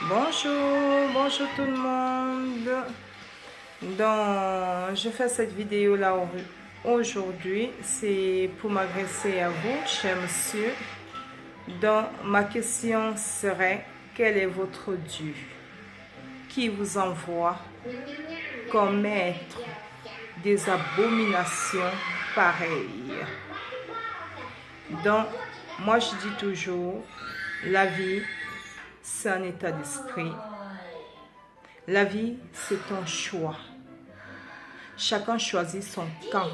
Bonjour tout le monde. Donc, je fais cette vidéo là aujourd'hui, c'est pour m'adresser à vous, cher monsieur. Donc, ma question serait, quel est votre Dieu qui vous envoie commettre des abominations pareilles? Donc, moi je dis toujours, la vie, c'est un état d'esprit. La vie, c'est un choix. Chacun choisit son camp.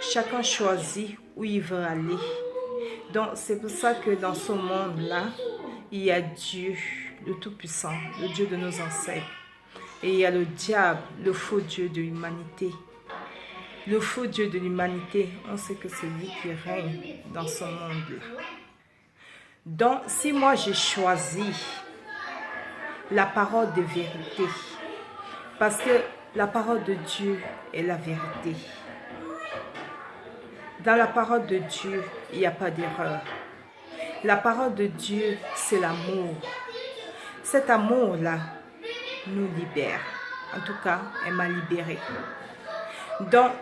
Chacun choisit où il veut aller. Donc, c'est pour ça que dans ce monde-là, il y a Dieu, le Tout-Puissant, le Dieu de nos ancêtres. Et il y a le diable, le faux Dieu de l'humanité. Le faux Dieu de l'humanité, on sait que c'est lui qui règne dans ce monde-là. Donc, si moi j'ai choisi la parole de vérité, parce que la parole de Dieu est la vérité. Dans la parole de Dieu, il n'y a pas d'erreur. La parole de Dieu, c'est l'amour. Cet amour-là nous libère. En tout cas, elle m'a libérée. Donc,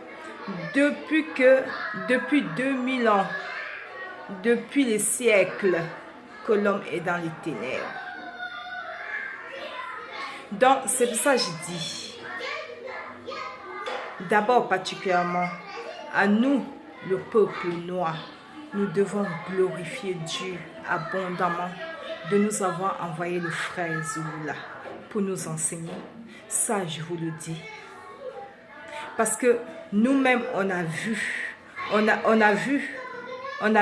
depuis 2000 ans, depuis les siècles que l'homme est dans les ténèbres. Donc, c'est pour ça que je dis, d'abord particulièrement, à nous, le peuple noir, nous devons glorifier Dieu abondamment de nous avoir envoyé le frère Zouloula pour nous enseigner. Ça, je vous le dis. Parce que nous-mêmes, on a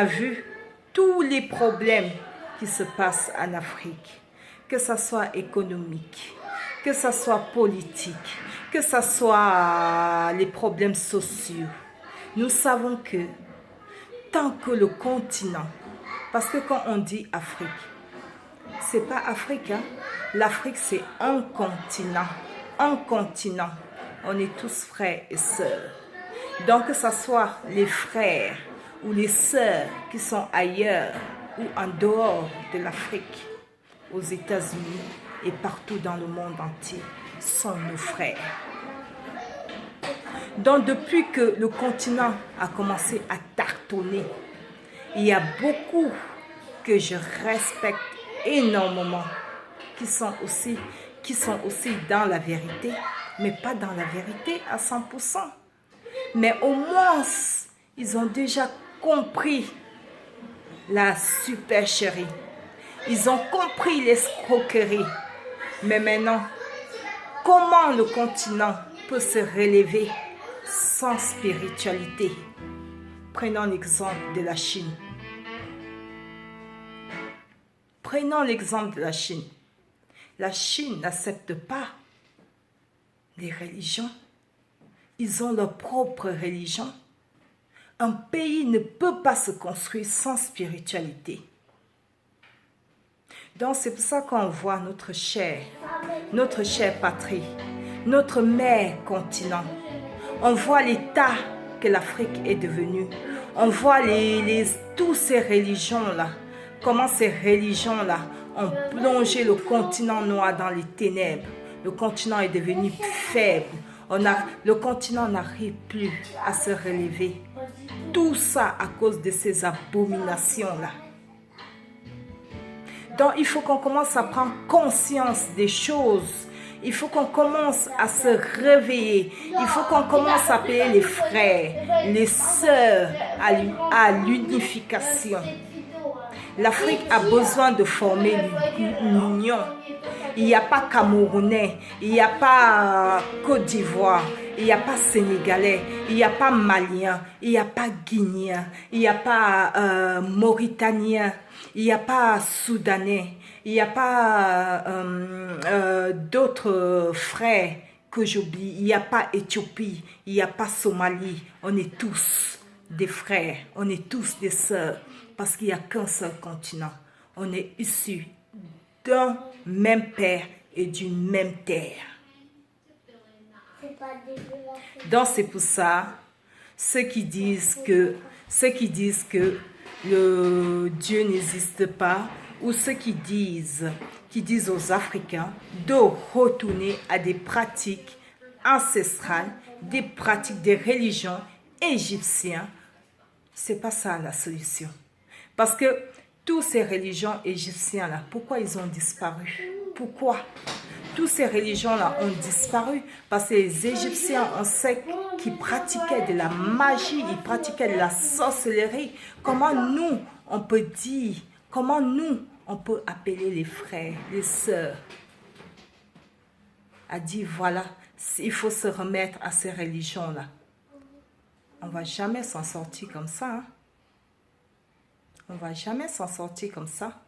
vu tous les problèmes qui se passent en Afrique, que ce soit économique, que ce soit politique, que ce soit les problèmes sociaux. Nous savons que tant que le continent, parce que quand on dit Afrique, c'est pas Afrique, hein? L'Afrique c'est un continent, on est tous frères et sœurs. Donc que ce soit les frères ou les sœurs qui sont ailleurs ou en dehors de l'Afrique, aux États-Unis et partout dans le monde entier, sont nos frères. Donc depuis que le continent a commencé à tartonner, il y a beaucoup que je respecte énormément qui sont aussi dans la vérité, mais pas dans la vérité à 100%. Mais au moins, ils ont déjà compris la supercherie. Ils ont compris l'escroquerie. Mais maintenant, comment le continent peut se relever sans spiritualité? Prenons l'exemple de la Chine. Prenons l'exemple de la Chine. La Chine n'accepte pas les religions. Ils ont leur propre religion. Un pays ne peut pas se construire sans spiritualité. Donc c'est pour ça qu'on voit notre chère patrie, notre mère continent. On voit l'état que l'Afrique est devenue. On voit toutes ces religions-là, comment ces religions-là ont plongé le continent noir dans les ténèbres. Le continent est devenu faible. Le continent n'arrive plus à se relever. Tout ça à cause de ces abominations-là. Donc il faut qu'on commence à prendre conscience des choses. Il faut qu'on commence à se réveiller. Il faut qu'on commence à appeler les frères, les sœurs à l'unification. L'Afrique a besoin de former l'union. Il n'y a pas Camerounais, il n'y a pas Côte d'Ivoire, il n'y a pas Sénégalais, il n'y a pas Malien, il n'y a pas Guinéen, il n'y a pas Mauritanien, il n'y a pas Soudanais, il n'y a pas d'autres frères que j'oublie, il n'y a pas Éthiopie, il n'y a pas Somalie. On est tous des frères, on est tous des sœurs, parce qu'il n'y a qu'un seul continent. On est issus d'un même père et d'une même terre. Donc c'est pour ça, ceux qui disent que le Dieu n'existe pas, ou ceux qui disent aux Africains de retourner à des pratiques ancestrales, des pratiques des religions égyptiennes, c'est pas ça la solution. Parce que tous ces religions égyptiennes-là, pourquoi ils ont disparu? Pourquoi? Toutes ces religions-là ont disparu parce que les Égyptiens, on sait qu'ils pratiquaient de la magie, ils pratiquaient de la sorcellerie. Comment nous, on peut dire, comment nous, on peut appeler les frères, les sœurs, à dire voilà, il faut se remettre à ces religions-là. On ne va jamais s'en sortir comme ça. Hein? On ne va jamais s'en sortir comme ça.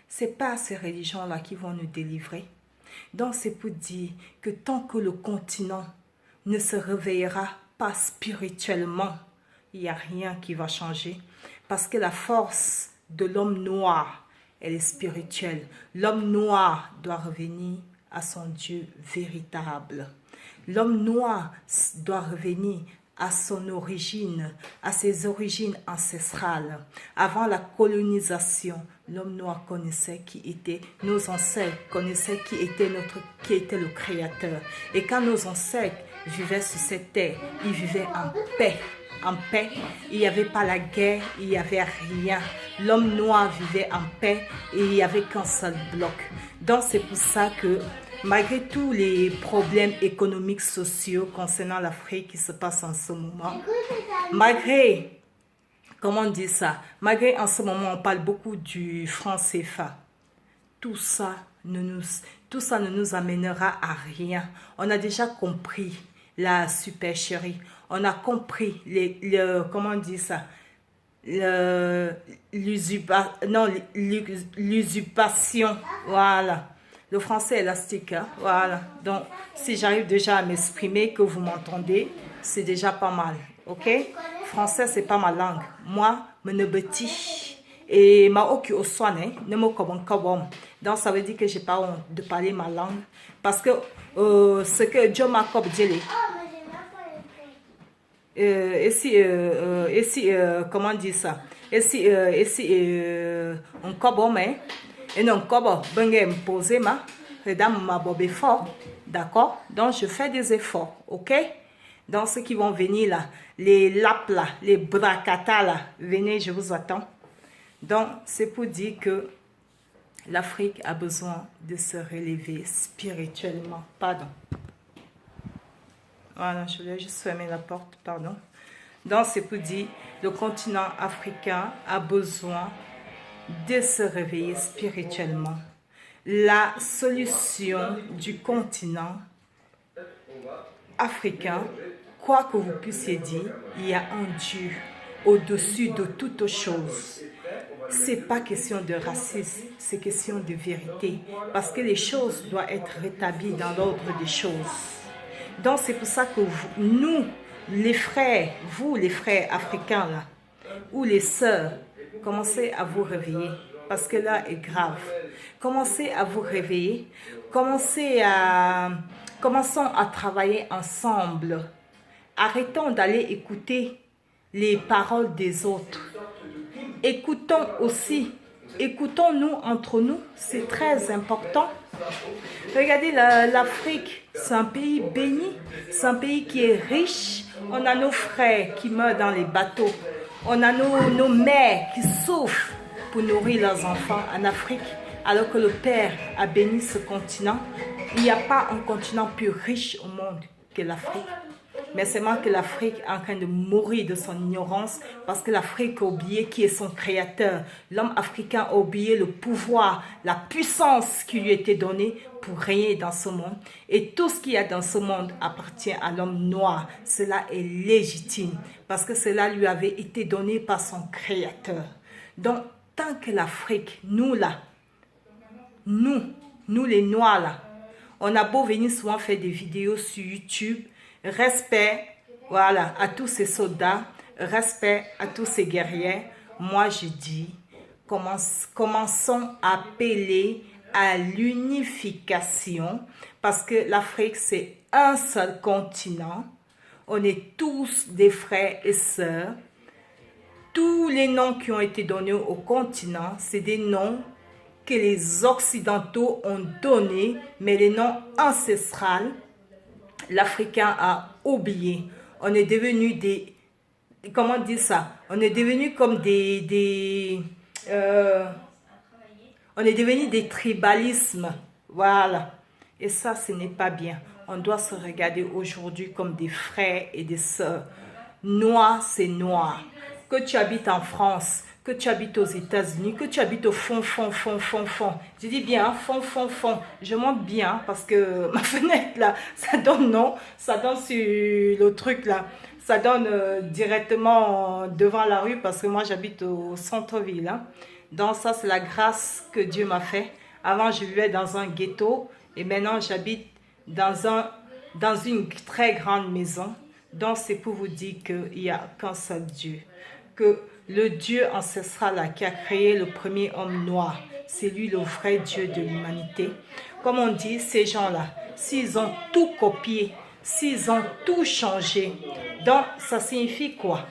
Ce n'est pas ces religions-là qui vont nous délivrer. Donc c'est pour dire que tant que le continent ne se réveillera pas spirituellement, il n'y a rien qui va changer. Parce que la force de l'homme noir, elle est spirituelle. L'homme noir doit revenir à son Dieu véritable. L'homme noir doit revenir à son origine, à ses origines ancestrales. Avant la colonisation, l'homme noir connaissait qui était, nos ancêtres connaissaient qui était le Créateur. Et quand nos ancêtres vivaient sur cette terre, ils vivaient en paix. En paix, il n'y avait pas la guerre, il n'y avait rien. L'homme noir vivait en paix et il n'y avait qu'un seul bloc. Donc c'est pour ça que malgré tous les problèmes économiques, sociaux concernant l'Afrique qui se passent en ce moment, malgré, comment on dit ça, malgré en ce moment on parle beaucoup du franc CFA, tout ça ne nous amènera à rien. On a déjà compris la supercherie, on a compris comment on dit ça, l'usurpation, voilà. Le français est élastique, hein? Voilà. Donc, si j'arrive déjà à m'exprimer, que vous m'entendez, c'est déjà pas mal, ok? Français, c'est pas ma langue. Moi, me ne beti et ma oki au soin, ne me comme. Donc, ça veut dire que j'ai pas honte de parler ma langue, parce que ce que Dieu m'a dit, comment dire ça? On comme, hein? Et non, comme ben me poser ma fort, d'accord? Donc je fais des efforts, ok? Donc ceux qui vont venir là, les lapes là, les bracata là, venez, je vous attends. Donc c'est pour dire que l'Afrique a besoin de se relever spirituellement. Pardon. Voilà, je vais juste fermer la porte, pardon. Donc c'est pour dire le continent africain a besoin de se réveiller spirituellement. La solution du continent africain, quoi que vous puissiez dire, il y a un Dieu au-dessus de toute chose. Ce n'est pas question de racisme, c'est question de vérité. Parce que les choses doivent être rétablies dans l'ordre des choses. Donc c'est pour ça que nous, les frères, vous les frères africains là, ou les sœurs, commencez à vous réveiller, parce que là est grave. Commencez à vous réveiller, commençons à travailler ensemble. Arrêtons d'aller écouter les paroles des autres. Écoutons-nous entre nous, c'est très important. Regardez, l'Afrique, c'est un pays béni, c'est un pays qui est riche. On a nos frères qui meurent dans les bateaux. On a nos mères qui souffrent pour nourrir leurs enfants en Afrique, alors que le Père a béni ce continent. Il n'y a pas un continent plus riche au monde que l'Afrique. Mais c'est seulement que l'Afrique est en train de mourir de son ignorance parce que l'Afrique a oublié qui est son créateur. L'homme africain a oublié le pouvoir, la puissance qui lui a été donnée pour régner dans ce monde. Et tout ce qu'il y a dans ce monde appartient à l'homme noir. Cela est légitime parce que cela lui avait été donné par son créateur. Donc, tant que l'Afrique, nous là, nous les noirs là, on a beau venir souvent faire des vidéos sur YouTube, respect, voilà, à tous ces soldats, respect à tous ces guerriers. Moi, je dis, commençons à appeler à l'unification parce que l'Afrique, c'est un seul continent. On est tous des frères et sœurs. tous les noms qui ont été donnés au continent, c'est des noms que les Occidentaux ont donnés, mais les noms ancestraux, l'Africain a oublié. On est devenu des... Comment dire ça? On est devenu comme on est devenu des tribalismes. Voilà. Et ça, ce n'est pas bien. On doit se regarder aujourd'hui comme des frères et des sœurs. Noir, c'est noir. Que tu habites en France, que tu habites aux États-Unis, que tu habites au fond. Je dis bien fond. Je monte bien parce que ma fenêtre là, ça donne non, ça donne sur le truc là. Ça donne directement devant la rue parce que moi j'habite au centre-ville. Hein. Donc ça c'est la grâce que Dieu m'a fait. Avant je vivais dans un ghetto et maintenant j'habite dans une très grande maison. Donc c'est pour vous dire qu'il n'y a qu'un seul Dieu. Que le Dieu ancestral là, qui a créé le premier homme noir, c'est lui le vrai Dieu de l'humanité. Comme on dit, ces gens-là, s'ils ont tout copié, s'ils ont tout changé, donc ça signifie quoi?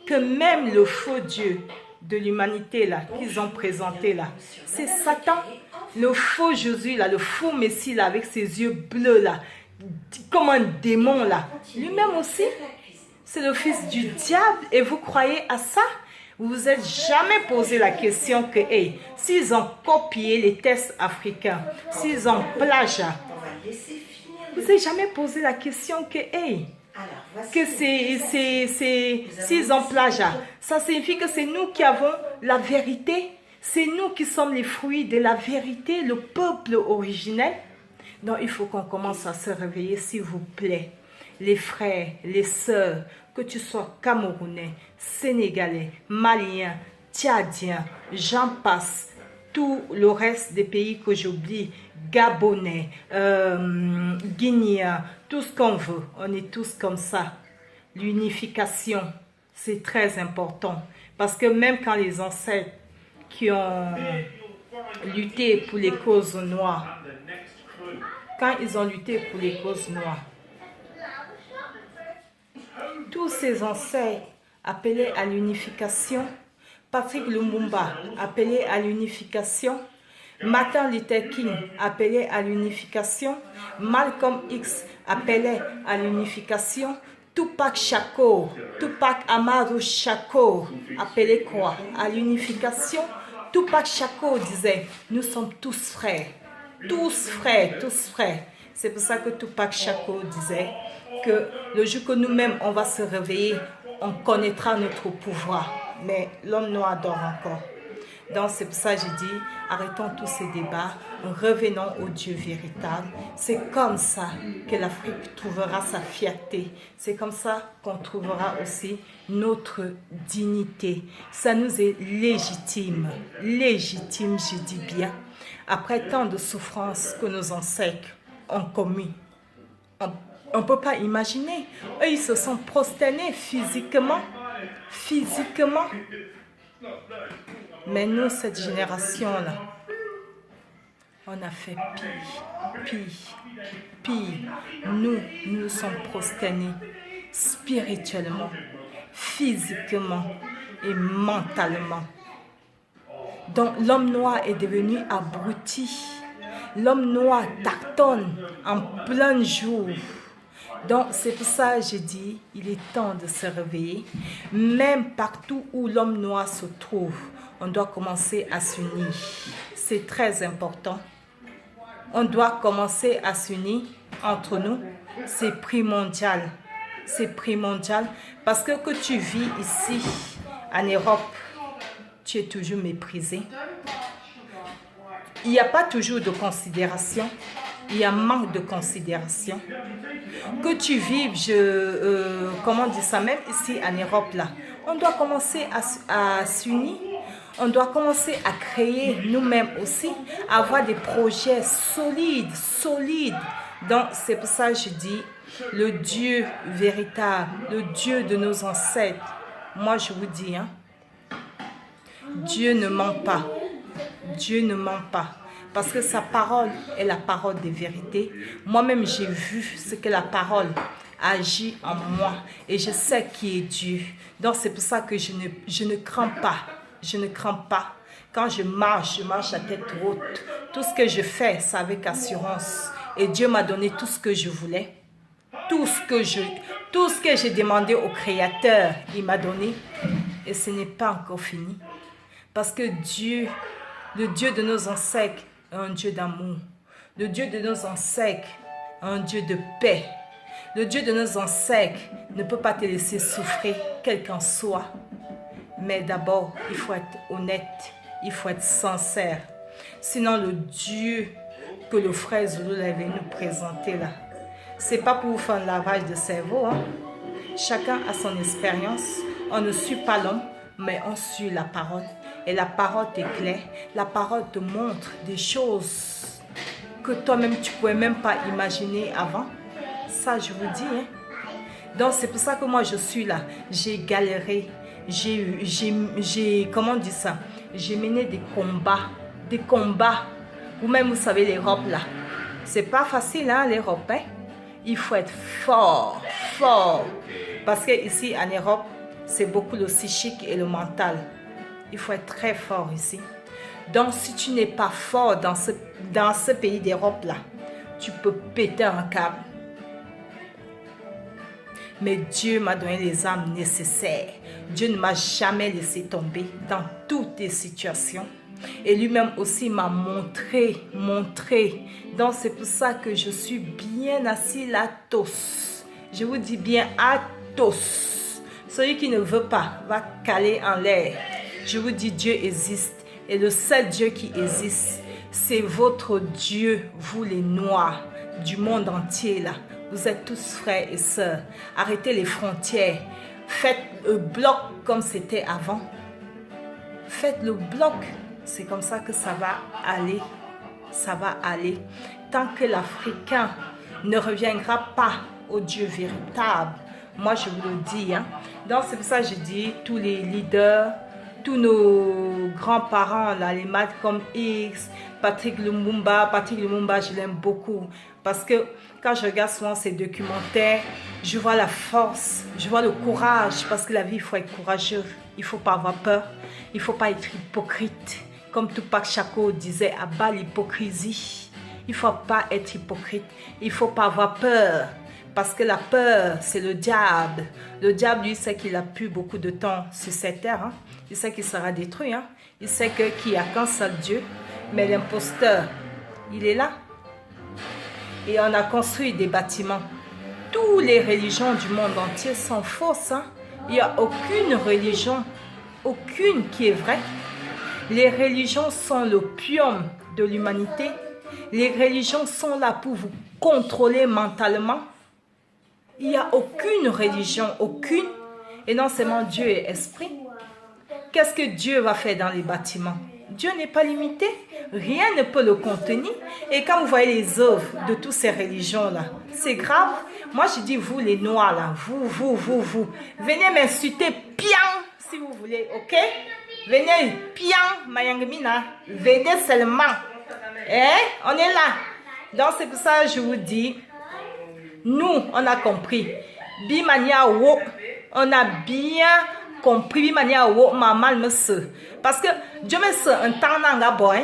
Que même le faux Dieu de l'humanité là, qu'ils ont présenté là, c'est Satan. Le faux Jésus là, le faux Messie là, avec ses yeux bleus là, comme un démon là, lui-même aussi, c'est le fils du diable et vous croyez à ça? Vous vous êtes jamais posé la question que, hey, s'ils ont copié les tests africains, s'ils ont plagiat, vous n'avez jamais posé la question que, hey, que s'ils ont plagiat, ça signifie que c'est nous qui avons la vérité, c'est nous qui sommes les fruits de la vérité, le peuple originel. Donc il faut qu'on commence à se réveiller, s'il vous plaît. Les frères, les sœurs, que tu sois Camerounais, Sénégalais, Maliens, Tchadiens, j'en passe, tout le reste des pays que j'oublie, Gabonais, Guinéens, tout ce qu'on veut, on est tous comme ça. L'unification, c'est très important, parce que même quand les ancêtres qui ont lutté pour les causes noires, quand ils ont lutté pour les causes noires, tous ces ancêtres appelaient à l'unification. Patrick Lumumba appelait à l'unification. Martin Luther King appelait à l'unification. Malcolm X appelait à l'unification. Tupac Shakur, Tupac Amaru Shakur appelait quoi? À l'unification. Tupac Shakur disait, nous sommes tous frères. Tous frères, tous frères. C'est pour ça que Tupac Shakur disait que le jour que nous-mêmes on va se réveiller, on connaîtra notre pouvoir. Mais l'homme noir dort encore. Donc c'est pour ça que j'ai dit, arrêtons tous ces débats, revenons au Dieu véritable. C'est comme ça que l'Afrique trouvera sa fierté. C'est comme ça qu'on trouvera aussi notre dignité. Ça nous est légitime. Légitime, je dis bien. Après tant de souffrances que nos ancêtres ont commis, on ne peut pas imaginer. Eux, ils se sont prosternés physiquement. Mais nous, cette génération-là, on a fait pire. Nous nous sommes prosternés spirituellement, physiquement et mentalement. Donc l'homme noir est devenu abruti. L'homme noir tâtonne en plein jour. Donc c'est pour ça que je dis, il est temps de se réveiller. Même partout où l'homme noir se trouve, on doit commencer à s'unir. C'est très important. On doit commencer à s'unir entre nous. C'est primordial. C'est primordial parce que tu vis ici, en Europe, tu es toujours méprisé. Il n'y a pas toujours de considération. Il y a un manque de considération. Que tu vives, comment dire ça, même ici en Europe, là, on doit commencer à s'unir. On doit commencer à créer nous-mêmes aussi, à avoir des projets solides. Donc, c'est pour ça que je dis, le Dieu véritable, le Dieu de nos ancêtres, moi je vous dis, hein, Dieu ne ment pas. Dieu ne ment pas. Parce que sa parole est la parole des vérités. Moi-même, j'ai vu ce que la parole agit en moi et je sais qui est Dieu. Donc c'est pour ça que je ne crains pas. Je ne crains pas. Quand je marche à tête haute. Tout ce que je fais, c'est avec assurance. Et Dieu m'a donné tout ce que je voulais. Tout ce que j'ai demandé au Créateur, il m'a donné. Et ce n'est pas encore fini. Parce que Dieu, le Dieu de nos ancêtres, est un Dieu d'amour. Le Dieu de nos ancêtres est un Dieu de paix. Le Dieu de nos ancêtres ne peut pas te laisser souffrir, quel qu'en soit. Mais d'abord, il faut être honnête. Il faut être sincère. Sinon, le Dieu que le frère Zulu avait nous présenter là, c'est pas pour vous faire un lavage de cerveau. Hein? Chacun a son expérience. On ne suit pas l'homme, mais on suit la parole. Et la parole t'éclaire. La parole te montre des choses que toi-même, tu ne pouvais même pas imaginer avant. Ça, je vous dis. Hein? Donc, c'est pour ça que moi, je suis là. J'ai galéré. Comment on dit ça? J'ai mené des combats. Vous-même, vous savez, l'Europe, là. C'est pas facile, hein, l'Europe, hein? Il faut être fort. Parce qu'ici, en Europe, c'est beaucoup le psychique et le mental. Il faut être très fort ici. Donc, si tu n'es pas fort dans ce pays d'Europe, là, tu peux péter un câble. Mais Dieu m'a donné les âmes nécessaires. Dieu ne m'a jamais laissé tomber dans toutes les situations. Et lui-même aussi m'a montré. Donc c'est pour ça que je suis bien assis là, tous. Je vous dis bien à tous. Celui qui ne veut pas va caler en l'air. Je vous dis, Dieu existe. Et le seul Dieu qui existe, c'est votre Dieu, vous les Noirs du monde entier là. Vous êtes tous frères et sœurs. Arrêtez les frontières. Faites le bloc comme c'était avant. Faites le bloc. C'est comme ça que ça va aller. Ça va aller. Tant que l'Africain ne reviendra pas au Dieu véritable. Moi, je vous le dis. Hein. Donc, c'est pour ça que je dis, tous les leaders, tous nos grands-parents, là, les Malcolm X, Patrick Lumumba, je l'aime beaucoup. Parce que quand je regarde souvent ces documentaires, je vois la force, je vois le courage. Parce que la vie, il faut être courageux. Il ne faut pas avoir peur. Il ne faut pas être hypocrite. Comme Tupac Shakur disait, à bas l'hypocrisie. Il ne faut pas être hypocrite. Il ne faut pas avoir peur. Parce que la peur, c'est le diable. Le diable, lui, sait qu'il n'a plus beaucoup de temps sur cette terre. Hein. Il sait qu'il sera détruit. Hein. Il sait qu'il n'y a qu'un seul Dieu. Mais l'imposteur, il est là. Et on a construit des bâtiments. Toutes les religions du monde entier sont fausses. Hein. Il n'y a aucune religion, aucune qui est vraie. Les religions sont l'opium de l'humanité. Les religions sont là pour vous contrôler mentalement. Il n'y a aucune religion, aucune. Et non seulement Dieu est esprit. Qu'est-ce que Dieu va faire dans les bâtiments? Dieu n'est pas limité. Rien ne peut le contenir. Et quand vous voyez les œuvres de toutes ces religions-là, c'est grave. Moi, je dis, vous les Noirs, là, vous. Venez m'insulter bien, si vous voulez, ok? Venez bien, Mayangamina. Venez seulement. On est là. Donc, c'est pour ça que je vous dis, nous, on a compris. Bimania wo, on a bien compris. Bimania wo, maman me se. Parce que Dieu me se un temps nanga boy.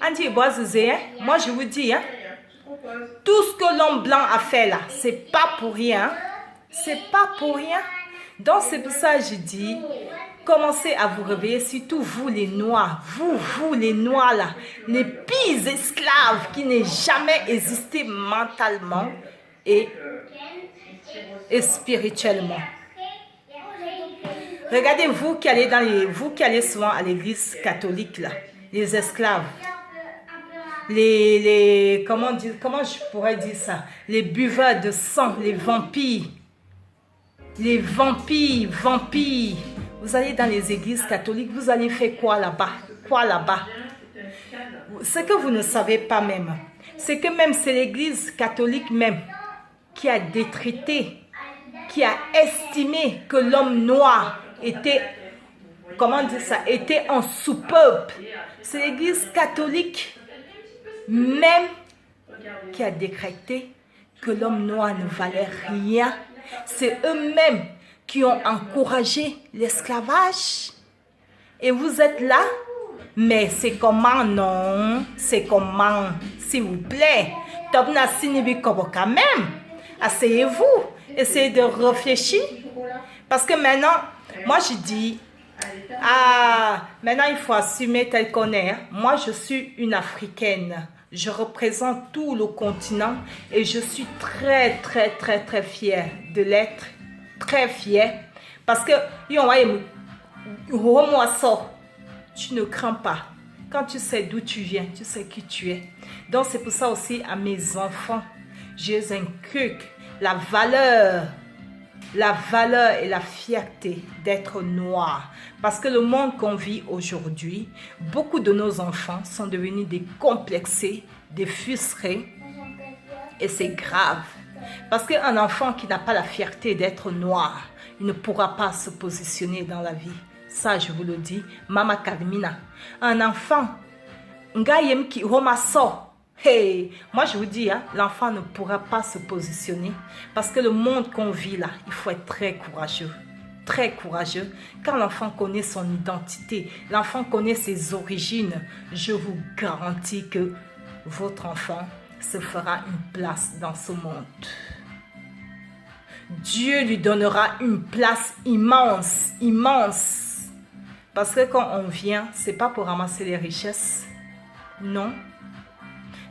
Anti boisé, moi je vous dis, hein, tout ce que l'homme blanc a fait là, c'est pas pour rien. C'est pas pour rien. Donc c'est pour ça que je dis, commencez à vous réveiller, surtout vous les Noirs. Vous les Noirs là, les pires esclaves qui n'aient jamais existé mentalement et spirituellement. Regardez vous qui allez souvent à l'église catholique là, les esclaves, comment je pourrais dire ça, les buveurs de sang, les vampires. Vous allez dans les églises catholiques, vous allez faire quoi là-bas? Ce que vous ne savez pas même, c'est que même c'est l'église catholique même qui a détraité, qui a estimé que l'homme noir était, était un sous-peuple. C'est l'église catholique même qui a décrété que l'homme noir ne valait rien. C'est eux-mêmes qui ont encouragé l'esclavage. Et vous êtes là? Mais c'est comment non? C'est comment? S'il vous plaît. Tobna sinibi kobo quand même. Asseyez-vous. Essayez de réfléchir. Parce que maintenant, moi je dis, maintenant il faut assumer tel qu'on est. Hein. Moi je suis une Africaine. Je représente tout le continent et je suis très fière de l'être. Très fière. Parce que, tu ne crains pas. Quand tu sais d'où tu viens, tu sais qui tu es. Donc c'est pour ça aussi à mes enfants, je les inculque la valeur et la fierté d'être noir. Parce que le monde qu'on vit aujourd'hui, beaucoup de nos enfants sont devenus des complexés, des frustrés. Et c'est grave. Parce qu'un enfant qui n'a pas la fierté d'être noir, il ne pourra pas se positionner dans la vie. Ça, je vous le dis. Mama Kadmina. Un enfant, hey, moi je vous dis, hein, l'enfant ne pourra pas se positionner parce que le monde qu'on vit là, il faut être très courageux. Très courageux. Quand l'enfant connaît son identité, l'enfant connaît ses origines, je vous garantis que votre enfant se fera une place dans ce monde. Dieu lui donnera une place immense, immense. Parce que quand on vient, c'est pas pour ramasser les richesses. Non.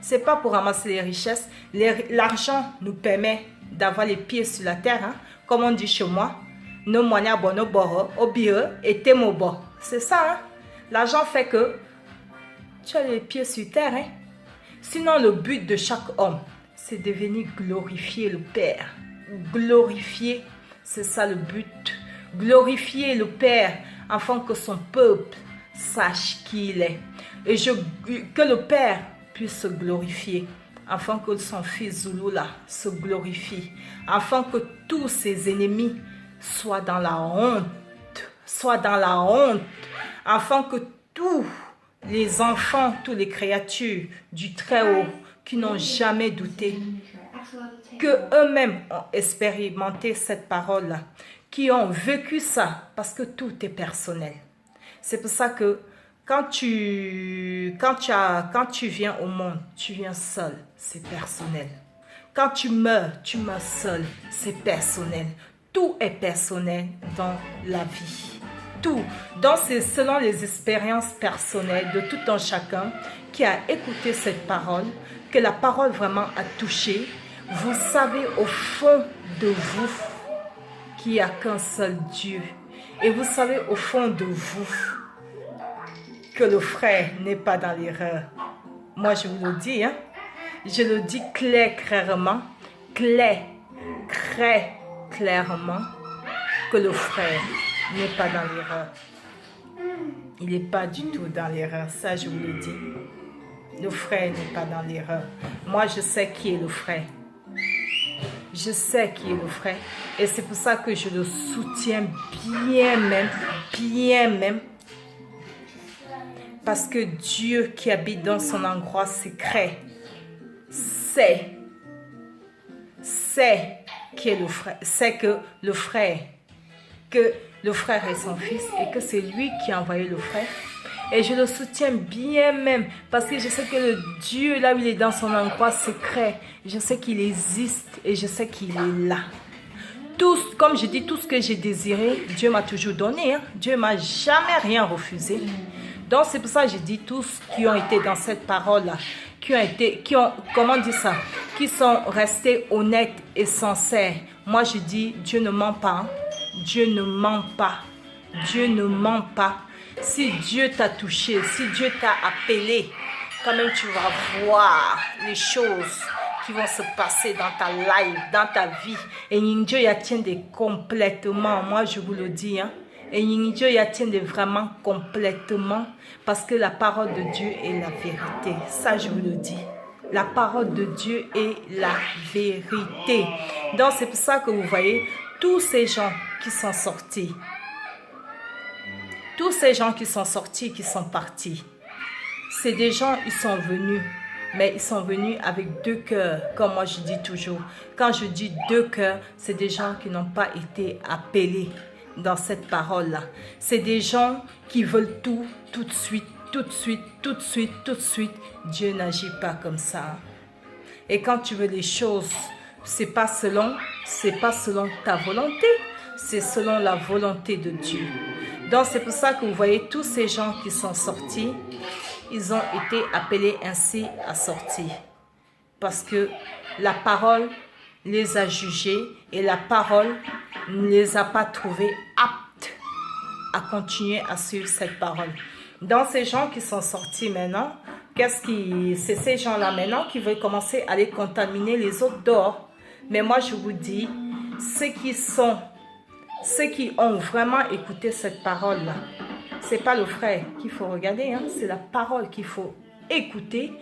C'est pas pour ramasser les richesses. L'argent nous permet d'avoir les pieds sur la terre. Hein? Comme on dit chez moi. No monia bono boro, obie et temobo. C'est ça. Hein? L'argent fait que tu as les pieds sur terre. Hein? Sinon, le but de chaque homme, c'est de venir glorifier le Père. Glorifier, c'est ça le but. Glorifier le Père afin que son peuple sache qui il est. Et que le Père puisse se glorifier afin que son fils Zulula se glorifie. Afin que tous ses ennemis soient dans la honte. Soient dans la honte. Afin que tous les enfants, toutes les créatures du Très-Haut qui n'ont jamais douté, que eux-mêmes ont expérimenté cette parole-là, qui ont vécu ça, parce que tout est personnel. C'est pour ça que quand tu viens au monde, tu viens seul, c'est personnel. Quand tu meurs seul, c'est personnel. Tout est personnel dans la vie. Tout. Donc c'est selon les expériences personnelles de tout un chacun qui a écouté cette parole, que la parole vraiment a touché. Vous savez au fond de vous qu'il n'y a qu'un seul Dieu. Et vous savez au fond de vous que le frère n'est pas dans l'erreur. Moi je vous le dis, hein. Je le dis clairement, clairement, que le frère n'est pas dans l'erreur. Il n'est pas du tout dans l'erreur, ça je vous le dis. Le frère n'est pas dans l'erreur. Moi je sais qui est le frère. Je sais qui est le frère. Et c'est pour ça que je le soutiens bien même. Parce que Dieu qui habite dans son endroit secret sait qui est le frère. Sait que le frère est son fils et que c'est lui qui a envoyé le frère. Et je le soutiens bien même parce que je sais que le Dieu, là où il est dans son endroit secret, je sais qu'il existe et je sais qu'il est là. Tout, comme je dis, tout ce que j'ai désiré, Dieu m'a toujours donné. Hein. Dieu m'a jamais rien refusé. Donc c'est pour ça que je dis tous qui ont été dans cette parole-là, qui sont restés honnêtes et sincères. Moi je dis, Dieu ne ment pas. Dieu ne ment pas. Dieu ne ment pas. Si Dieu t'a touché, si Dieu t'a appelé, quand même tu vas voir les choses qui vont se passer dans ta life, dans ta vie. Et Dieu y attend complètement, moi je vous le dis. Hein. Et Dieu y attend vraiment complètement parce que la parole de Dieu est la vérité. Ça je vous le dis. La parole de Dieu est la vérité. Donc c'est pour ça que vous voyez tous ces gens qui sont sortis. Tous ces gens qui sont sortis, qui sont partis, c'est des gens, ils sont venus mais ils sont venus avec deux cœurs, comme moi je dis toujours. Quand je dis deux cœurs, c'est des gens qui n'ont pas été appelés dans cette parole-là. C'est des gens qui veulent tout de suite, tout de suite, tout de suite, tout de suite. Dieu n'agit pas comme ça. Et quand tu veux les choses, c'est pas selon ta volonté, c'est selon la volonté de Dieu. Donc c'est pour ça que vous voyez tous ces gens qui sont sortis, ils ont été appelés ainsi à sortir. Parce que la parole les a jugés et la parole ne les a pas trouvés aptes à continuer à suivre cette parole. Donc ces gens qui sont sortis maintenant, c'est ces gens-là maintenant qui veulent commencer à les contaminer les autres dehors. Mais moi je vous dis, ceux qui ont vraiment écouté cette parole-là, c'est pas le frère qu'il faut regarder, hein, c'est la parole qu'il faut écouter.